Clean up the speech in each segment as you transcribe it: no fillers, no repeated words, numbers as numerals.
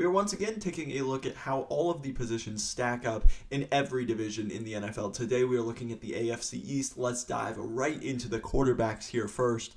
We are once again taking a look at how all of the positions stack up in every division in the NFL. Today we are looking at the AFC East. Let's dive right into the quarterbacks here first.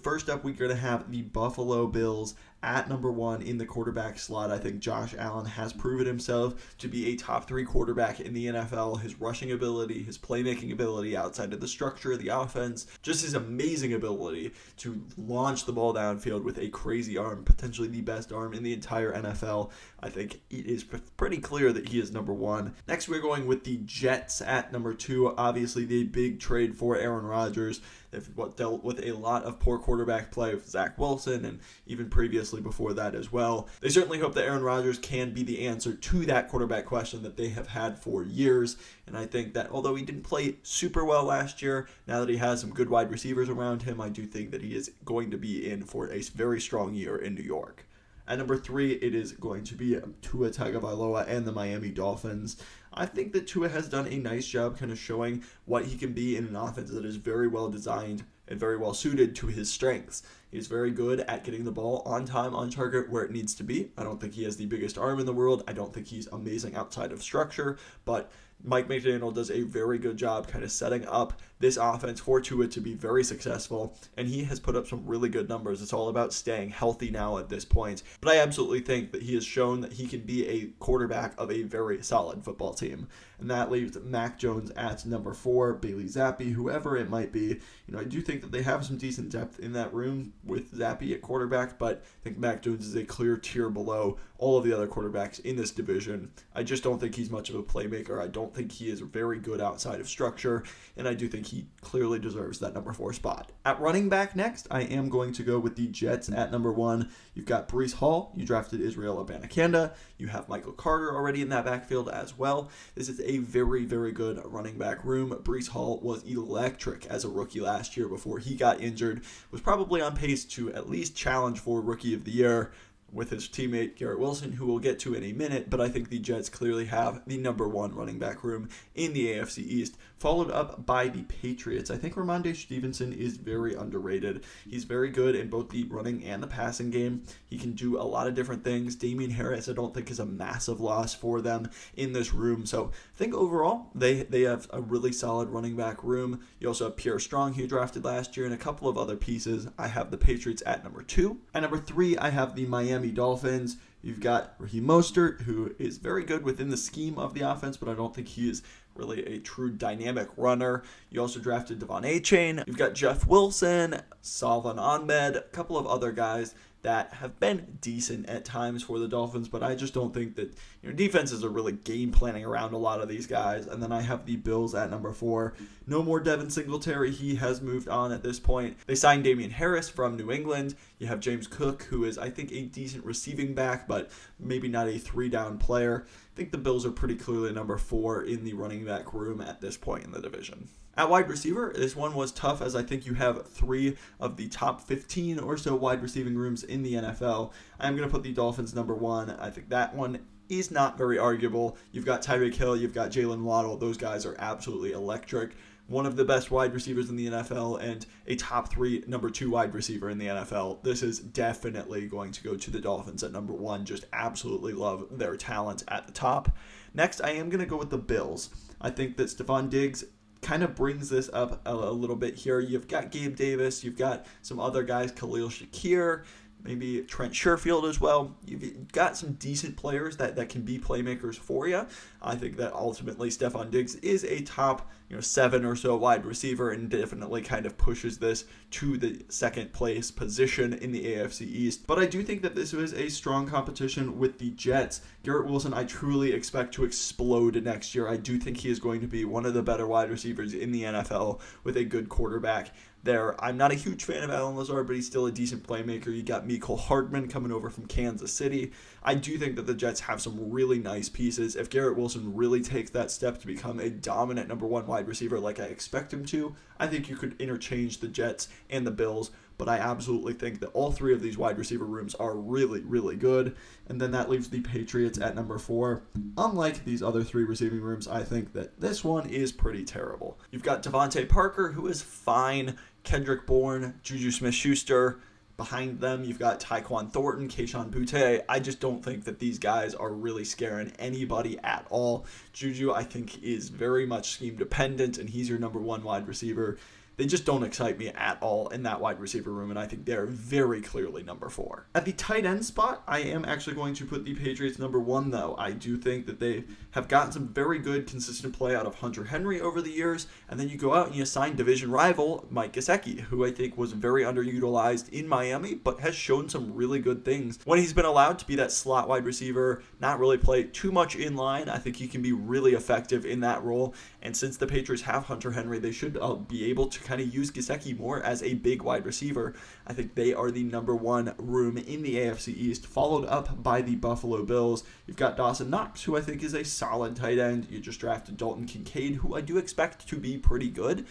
First up, we're going to have the Buffalo Bills at number 1 in the quarterback slot. I think Josh Allen has proven himself to be a top 3 quarterback in the NFL. His rushing ability, his playmaking ability outside of the structure of the offense, just his amazing ability to launch the ball downfield with a crazy arm, potentially the best arm in the entire NFL. I think it is pretty clear that he is number 1. Next, we're going with the Jets at number 2. Obviously, the big trade for Aaron Rodgers. They've dealt with a lot of poor quarterback play with Zach Wilson and even previously before that as well. They certainly hope that Aaron Rodgers can be the answer to that quarterback question that they have had for years. And I think that although he didn't play super well last year, now that he has some good wide receivers around him, I do think that he is going to be in for a very strong year in New York. At number 3, it is going to be Tua Tagovailoa and the Miami Dolphins. I think that Tua has done a nice job kind of showing what he can be in an offense that is very well designed and very well suited to his strengths. He's very good at getting the ball on time, on target, where it needs to be. I don't think he has the biggest arm in the world. I don't think he's amazing outside of structure, but Mike McDaniel does a very good job kind of setting up this offense for Tua to be very successful, and he has put up some really good numbers. It's all about staying healthy now at this point, but I absolutely think that he has shown that he can be a quarterback of a very solid football team, and that leaves Mac Jones at number 4, Bailey Zappi, whoever it might be. I do think that they have some decent depth in that room with Zappi at quarterback, but I think Mac Jones is a clear tier below all of the other quarterbacks in this division. I just don't think he's much of a playmaker. I don't think he is very good outside of structure, and I do think he clearly deserves that number 4 spot. At running back next, I am going to go with the Jets at number 1. You've got Breece Hall. You drafted Israel Abanikanda. You have Michael Carter already in that backfield as well. This is a very, very good running back room. Breece Hall was electric as a rookie last year before he got injured. Was probably on pace to at least challenge for Rookie of the Year with his teammate Garrett Wilson, who we'll get to in a minute, but I think the Jets clearly have the number 1 running back room in the AFC East, followed up by the Patriots. I think Ramondre Stevenson is very underrated. He's very good in both the running and the passing game. He can do a lot of different things. Damien Harris, I don't think, is a massive loss for them in this room. So I think overall, they have a really solid running back room. You also have Pierre Strong, who you drafted last year, and a couple of other pieces. I have the Patriots at number 2. At number 3, I have the Miami Dolphins. You've got Raheem Mostert, who is very good within the scheme of the offense, but I don't think he is really a true dynamic runner. You also drafted Devon Achane. You've got Jeff Wilson, Salvon Ahmed, a couple of other guys that have been decent at times for the Dolphins, but I just don't think that defenses are really game planning around a lot of these guys. And then I have the Bills at number 4. No more Devin Singletary. He has moved on at this point. They signed Damien Harris from New England. You have James Cook, who is, I think, a decent receiving back, but maybe not a 3-down player. I think the Bills are pretty clearly number 4 in the running back room at this point in the division. At wide receiver, this one was tough, as I think you have 3 of the top 15 or so wide receiving rooms in the NFL. I'm going to put the Dolphins number 1. I think that one is not very arguable. You've got Tyreek Hill, you've got Jaylen Waddle. Those guys are absolutely electric. One of the best wide receivers in the NFL and a top 3 number 2 wide receiver in the NFL. This is definitely going to go to the Dolphins at number 1. Just absolutely love their talent at the top. Next, I am going to go with the Bills. I think that Stefon Diggs kind of brings this up a little bit here. You've got Gabe Davis. You've got some other guys, Khalil Shakir, maybe Trent Sherfield as well. You've got some decent players that can be playmakers for you. I think that ultimately Stefon Diggs is a top 7 or so wide receiver and definitely kind of pushes this to the second place position in the AFC East. But I do think that this was a strong competition with the Jets. Garrett Wilson, I truly expect to explode next year. I do think he is going to be one of the better wide receivers in the NFL with a good quarterback there. I'm not a huge fan of Allen Lazard, but he's still a decent playmaker. You got Mecole Hardman coming over from Kansas City. I do think that the Jets have some really nice pieces. If Garrett Wilson really takes that step to become a dominant number 1 wide receiver like I expect him to, I think you could interchange the Jets and the Bills. But I absolutely think that all 3 of these wide receiver rooms are really, really good. And then that leaves the Patriots at number 4. Unlike these other 3 receiving rooms, I think that this one is pretty terrible. You've got Devontae Parker, who is fine. Kendrick Bourne, Juju Smith-Schuster, Behind them, you've got Tyquan Thornton, Kayshon Boutte. I just don't think that these guys are really scaring anybody at all. Juju, I think, is very much scheme dependent, and he's your number one wide receiver. They just don't excite me at all in that wide receiver room, and I think they're very clearly number 4. At the tight end spot, I am actually going to put the Patriots number 1, though. I do think that they have gotten some very good, consistent play out of Hunter Henry over the years, and then you go out and you sign division rival Mike Gesicki, who I think was very underutilized in Miami, but has shown some really good things. When he's been allowed to be that slot wide receiver, not really play too much in line, I think he can be really effective in that role, and since the Patriots have Hunter Henry, they should be able to kind of use Gesicki more as a big wide receiver. I think they are the number 1 room in the AFC East, followed up by the Buffalo Bills. You've got Dawson Knox, who I think is a solid tight end. You just drafted Dalton Kincaid, who I do expect to be pretty good.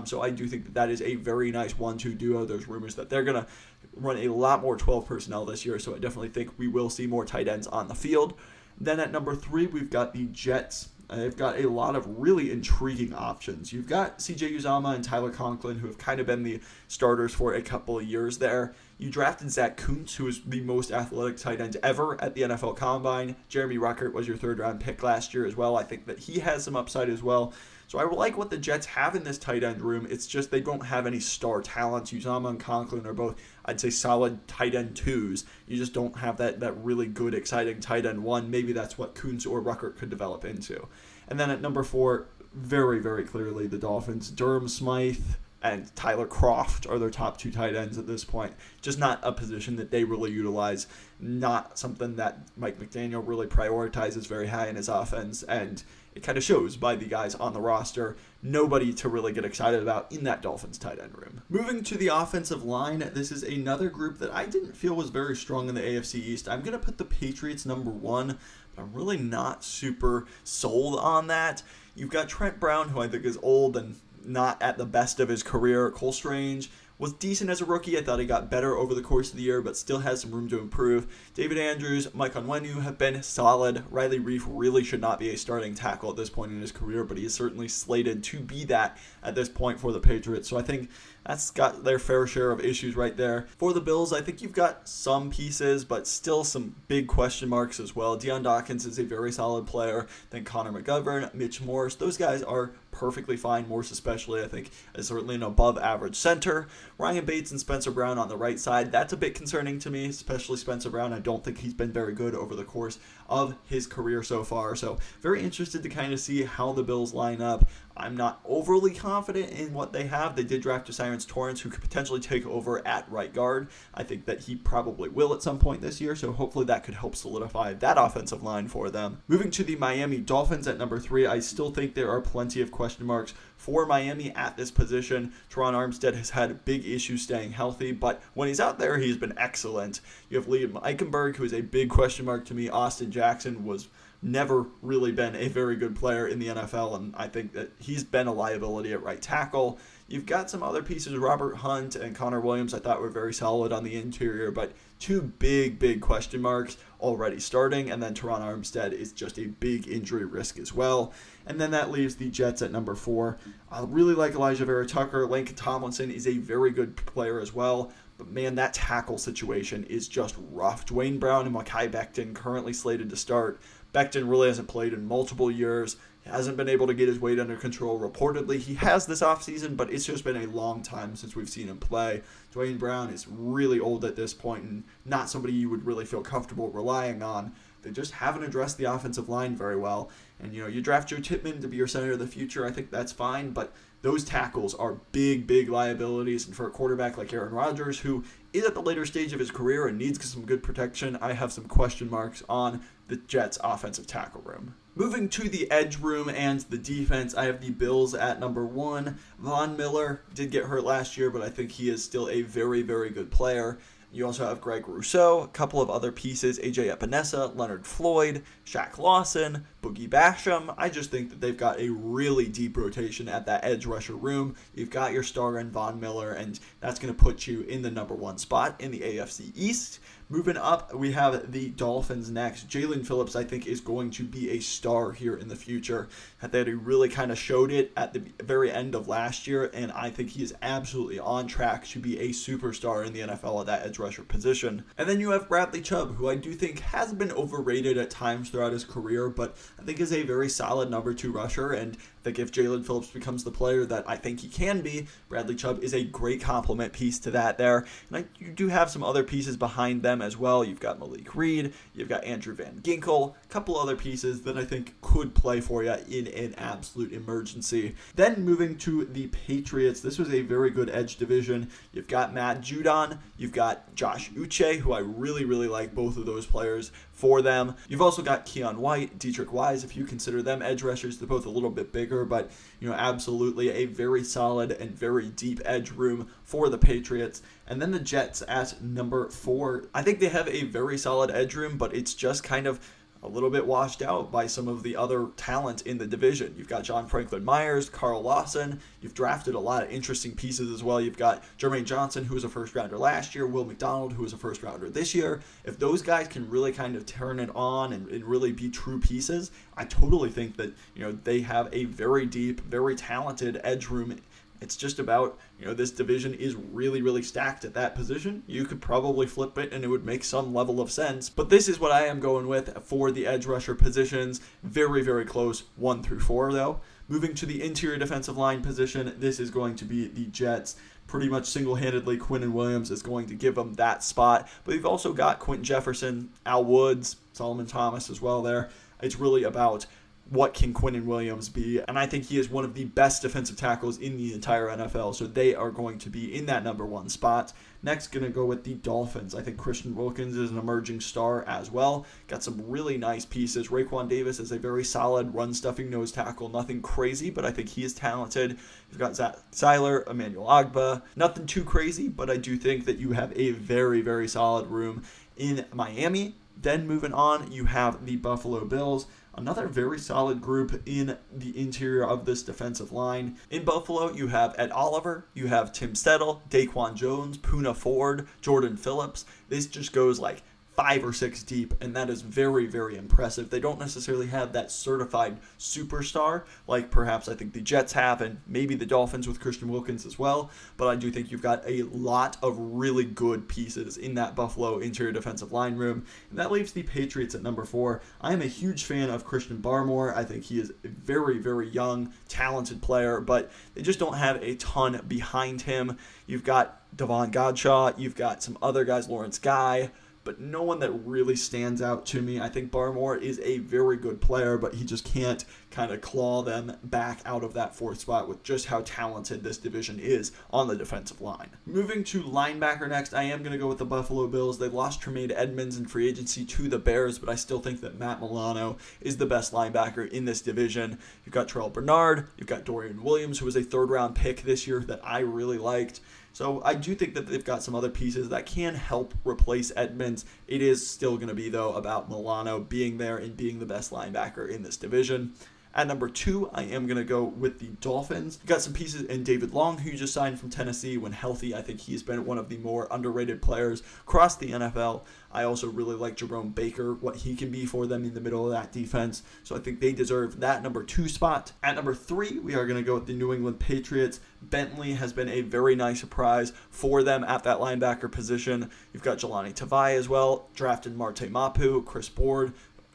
So I do think that is a very nice 1-2 duo. There's rumors that they're going to run a lot more 12 personnel this year, so I definitely think we will see more tight ends on the field. Then at number 3, we've got the Jets. They've got a lot of really intriguing options. You've got CJ Uzomah and Tyler Conklin, who have kind of been the starters for a couple of years there. You drafted Zach Kuntz, who is the most athletic tight end ever at the NFL Combine. Jeremy Ruckert was your third-round pick last year as well. I think that he has some upside as well. So I like what the Jets have in this tight end room. It's just they don't have any star talents. Uzomah and Conklin are both, I'd say, solid tight end 2s. You just don't have that really good, exciting tight end 1. Maybe that's what Kuntz or Ruckert could develop into. And then at number 4, very, very clearly the Dolphins. Durham Smythe and Tyler Kroft are their top 2 tight ends at this point. Just not a position that they really utilize. Not something that Mike McDaniel really prioritizes very high in his offense. And it kind of shows by the guys on the roster. Nobody to really get excited about in that Dolphins tight end room. Moving to the offensive line, this is another group that I didn't feel was very strong in the AFC East. I'm going to put the Patriots number 1, but I'm really not super sold on that. You've got Trent Brown, who I think is old and not at the best of his career. Cole Strange was decent as a rookie. I thought he got better over the course of the year, but still has some room to improve. David Andrews, Mike Onwenu have been solid. Riley Reiff really should not be a starting tackle at this point in his career, but he is certainly slated to be that at this point for the Patriots. So I think that's got their fair share of issues right there. For the Bills, I think you've got some pieces, but still some big question marks as well. Deion Dawkins is a very solid player. Then Connor McGovern, Mitch Morse, those guys are perfectly fine. Morse especially, I think, is certainly an above-average center. Ryan Bates and Spencer Brown on the right side, that's a bit concerning to me, especially Spencer Brown. I don't think he's been very good over the course of his career so far. So very interested to kind of see how the Bills line up. I'm not overly confident in what they have. They did draft Cyrus Torrance, who could potentially take over at right guard. I think that he probably will at some point this year, so hopefully that could help solidify that offensive line for them. Moving to the Miami Dolphins at number 3, I still think there are plenty of question marks for Miami at this position. Teron Armstead has had big issues staying healthy, but when he's out there, he's been excellent. You have Liam Eichenberg, who is a big question mark to me. Austin Jackson was never really been a very good player in the NFL, and I think that he's been a liability at right tackle. You've got some other pieces, Robert Hunt and Connor Williams, I thought were very solid on the interior, but 2 big question marks already starting, and then Teron Armstead is just a big injury risk as well. And then that leaves the Jets at number 4. I really like Elijah Vera Tucker. Laken Tomlinson is a very good player as well. But man, that tackle situation is just rough. Dwayne Brown and Mekhi Becton currently slated to start. Becton really hasn't played in multiple years. He hasn't been able to get his weight under control. Reportedly, he has this offseason, but it's just been a long time since we've seen him play. Dwayne Brown is really old at this point and not somebody you would really feel comfortable relying on. They just haven't addressed the offensive line very well. And, you draft Joe Tippmann to be your center of the future. I think that's fine, but those tackles are big liabilities. And for a quarterback like Aaron Rodgers, who is at the later stage of his career and needs some good protection, I have some question marks on the Jets' offensive tackle room. Moving to the edge room and the defense, I have the Bills at number 1. Von Miller did get hurt last year, but I think he is still a very good player. You also have Greg Rousseau, a couple of other pieces, AJ Epinesa, Leonard Floyd, Shaq Lawson, Boogie Basham. I just think that they've got a really deep rotation at that edge rusher room. You've got your star in Von Miller, and that's going to put you in the number 1 spot in the AFC East. Moving up, we have the Dolphins next. Jaylen Phillips, I think, is going to be a star here in the future. I thought he really kind of showed it at the very end of last year, and I think he is absolutely on track to be a superstar in the NFL at that edge rusher position. And then you have Bradley Chubb, who I do think has been overrated at times throughout his career, but I think is a very solid number 2 rusher, and I think if Jaylen Phillips becomes the player that I think he can be, Bradley Chubb is a great complement piece to that there. And you do have some other pieces behind them as well. You've got Malik Reed, you've got Andrew Van Ginkel, a couple other pieces that I think could play for you in an absolute emergency. Then moving to the Patriots, this was a very good edge division. You've got Matt Judon, you've got Josh Uche, who I really like both of those players for them. You've also got Keon White, Dietrich Wise, if you consider them edge rushers. They're both a little bit bigger, but absolutely a very solid and very deep edge room for the Patriots. And then the Jets at number 4. I think they have a very solid edge room, but it's just kind of a little bit washed out by some of the other talent in the division. You've got John Franklin Myers, Carl Lawson. You've drafted a lot of interesting pieces as well. You've got Jermaine Johnson, who was a first rounder last year, Will McDonald, who was a first rounder this year. If those guys can really kind of turn it on and really be true pieces, I totally think that they have a very deep, very talented edge room. It's just about, this division is really stacked at that position. You could probably flip it and it would make some level of sense. But this is what I am going with for the edge rusher positions. Very close, 1 through 4 though. Moving to the interior defensive line position, this is going to be the Jets. Pretty much single-handedly, Quinnen Williams is going to give them that spot. But you've also got Quentin Jefferson, Al Woods, Solomon Thomas as well there. It's really about what can Quinnen Williams be, and I think he is one of the best defensive tackles in the entire NFL, so they are going to be in that number 1 spot. Next, going to go with the Dolphins. I think Christian Wilkins is an emerging star as well. Got some really nice pieces. Raekwon Davis is a very solid run-stuffing nose tackle. Nothing crazy, but I think he is talented. You've got Zach Seiler, Emmanuel Ogbah. Nothing too crazy, but I do think that you have a very solid room in Miami. Then moving on, you have the Buffalo Bills. Another very solid group in the interior of this defensive line. In Buffalo, you have Ed Oliver, you have Tim Settle, Daquan Jones, Poona Ford, Jordan Phillips. This just goes like 5 or 6 deep, and that is very impressive. They don't necessarily have that certified superstar like perhaps I think the Jets have, and maybe the Dolphins with Christian Wilkins as well, but I do think you've got a lot of really good pieces in that Buffalo interior defensive line room, and that leaves the Patriots at number 4. I am a huge fan of Christian Barmore. I think he is a very young, talented player, but they just don't have a ton behind him. You've got Devon Godshaw, you've got some other guys, Lawrence Guy, but no one that really stands out to me. I think Barmore is a very good player, but he just can't kind of claw them back out of that 4th spot with just how talented this division is on the defensive line. Moving to linebacker next, I am going to go with the Buffalo Bills. They lost Tremaine Edmonds in free agency to the Bears, but I still think that Matt Milano is the best linebacker in this division. You've got Terrell Bernard, you've got Dorian Williams, who was a 3rd-round pick this year that I really liked. So I do think that they've got some other pieces that can help replace Edmonds. It is still going to be, though, about Milano being there and being the best linebacker in this division. At number 2, I am going to go with the Dolphins. You've got some pieces in David Long, who just signed from Tennessee. When healthy, I think he's been one of the more underrated players across the NFL. I also really like Jerome Baker, what he can be for them in the middle of that defense. So I think they deserve that number 2 spot. At number 3, we are going to go with the New England Patriots. Bentley has been a very nice surprise for them at that linebacker position. You've got Jelani Tavai as well, drafted Marte Mapu, Chris Board,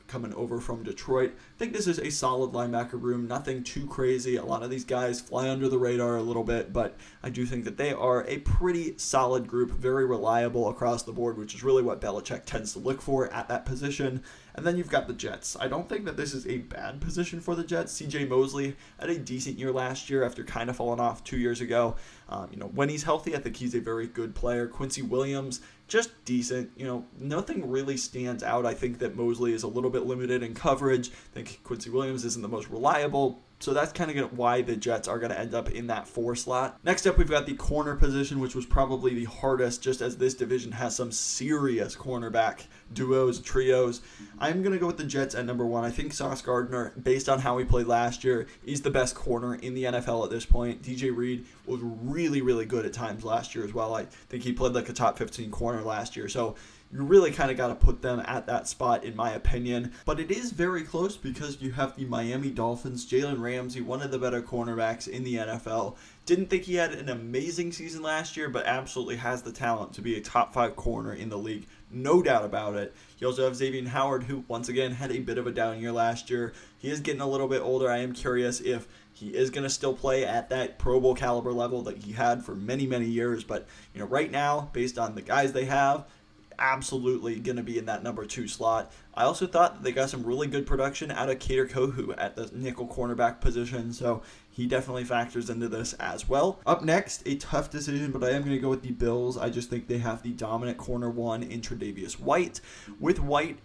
coming over from Detroit. I think this is a solid linebacker room, nothing too crazy. A lot of these guys fly under the radar a little bit, but I do think that they are a pretty solid group, very reliable across the board, which is really what Belichick tends to look for at that position. And then you've got the Jets. I don't think that this is a bad position for the Jets. C.J. Mosley had a decent year last year after kind of falling off 2 years ago. When he's healthy, I think he's a very good player. Quincy Williams, just decent. Nothing really stands out. I think that Mosley is a little bit limited in coverage. I think Quincy Williams isn't the most reliable. So that's kind of why the Jets are going to end up in that 4 slot. Next up, we've got the corner position, which was probably the hardest, just as this division has some serious cornerback duos, trios. I'm going to go with the Jets at number 1. I think Sauce Gardner, based on how he played last year, is the best corner in the NFL at this point. DJ Reed was really good at times last year as well. I think he played like a top 15 corner last year. So, you really kind of got to put them at that spot in my opinion. But it is very close because you have the Miami Dolphins, Jalen Ramsey, one of the better cornerbacks in the NFL. Didn't think he had an amazing season last year, but absolutely has the talent to be a top 5 corner in the league. No doubt about it. You also have Xavier Howard, who once again had a bit of a down year last year. He is getting a little bit older. I am curious if he is going to still play at that Pro Bowl caliber level that he had for many, many years. But right now, based on the guys they have, absolutely going to be in that number 2 slot. I also thought that they got some really good production out of Kader Kohu at the nickel cornerback position, so he definitely factors into this as well. Up next, a tough decision, but I am going to go with the Bills. I just think they have the dominant corner 1 in Tre'Davious White. With White,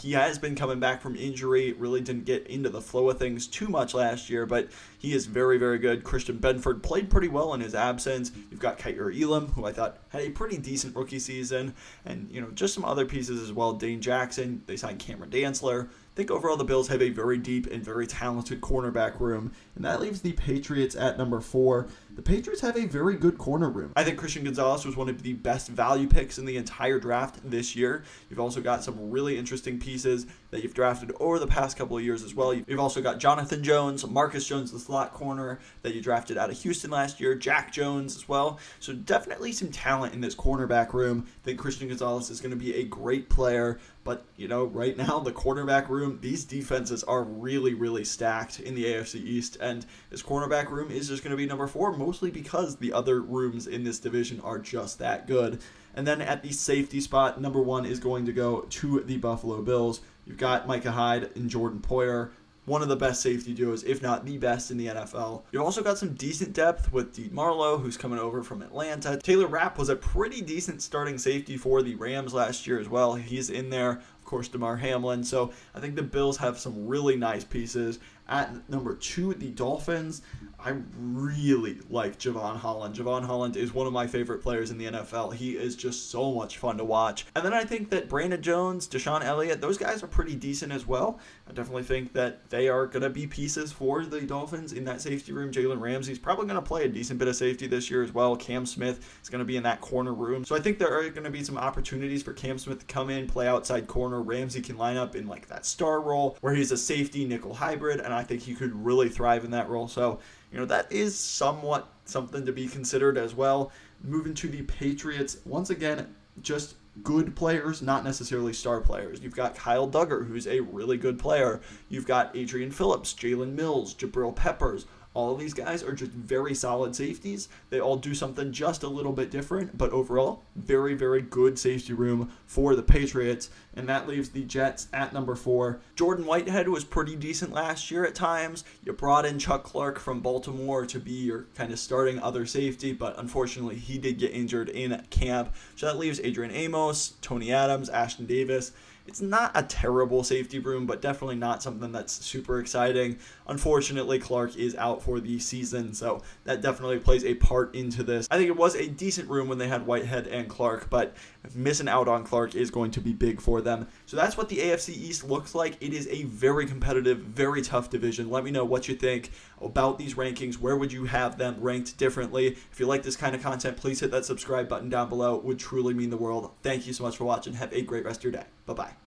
he has been coming back from injury, really didn't get into the flow of things too much last year, but he is very, very good. Christian Benford played pretty well in his absence. You've got Kaiir Elam, who I thought had a pretty decent rookie season, and, just some other pieces as well. Dane Jackson, they signed Cameron Dantzler. I think overall the Bills have a very deep and very talented cornerback room, and that leaves the Patriots at number 4. The Patriots have a very good corner room. I think Christian Gonzalez was one of the best value picks in the entire draft this year. You've also got some really interesting pieces that you've drafted over the past couple of years as well. You've also got Jonathan Jones, Marcus Jones, the slot corner that you drafted out of Houston last year, Jack Jones as well. So definitely some talent in this cornerback room. I think Christian Gonzalez is going to be a great player. But, right now, the cornerback room, these defenses are really, really stacked in the AFC East. And this cornerback room is just going to be number 4, mostly because the other rooms in this division are just that good. And then at the safety spot, number 1 is going to go to the Buffalo Bills. You've got Micah Hyde and Jordan Poyer, one of the best safety duos, if not the best in the NFL. You've also got some decent depth with Dean Marlowe, who's coming over from Atlanta. Taylor Rapp was a pretty decent starting safety for the Rams last year as well. He's in there. Of course, DeMar Hamlin. So I think the Bills have some really nice pieces. At number 2, the Dolphins. I really like Javon Holland. Javon Holland is one of my favorite players in the NFL. He is just so much fun to watch. And then I think that Brandon Jones, Deshaun Elliott, those guys are pretty decent as well. I definitely think that they are going to be pieces for the Dolphins in that safety room. Jalen Ramsey's probably going to play a decent bit of safety this year as well. Cam Smith is going to be in that corner room. So I think there are going to be some opportunities for Cam Smith to come in, play outside corner. Ramsey can line up in like that star role where he's a safety nickel hybrid, and I think he could really thrive in that role. So that is somewhat something to be considered as well. Moving to the Patriots, once again, just good players, not necessarily star players. You've got Kyle Duggar, who's a really good player. You've got Adrian Phillips, Jalen Mills, Jabril Peppers. All of these guys are just very solid safeties. They all do something just a little bit different, but overall, very, very good safety room for the Patriots. And that leaves the Jets at number 4. Jordan Whitehead was pretty decent last year at times. You brought in Chuck Clark from Baltimore to be your kind of starting other safety, but unfortunately he did get injured in camp. So that leaves Adrian Amos, Tony Adams, Ashton Davis. It's not a terrible safety room, but definitely not something that's super exciting. Unfortunately, Clark is out for the season, so that definitely plays a part into this. I think it was a decent room when they had Whitehead and Clark, but missing out on Clark is going to be big for them. So that's what the AFC East looks like. It is a very competitive, very tough division. Let me know what you think about these rankings. Where would you have them ranked differently? If you like this kind of content, please hit that subscribe button down below. It would truly mean the world. Thank you so much for watching. Have a great rest of your day. Bye-bye.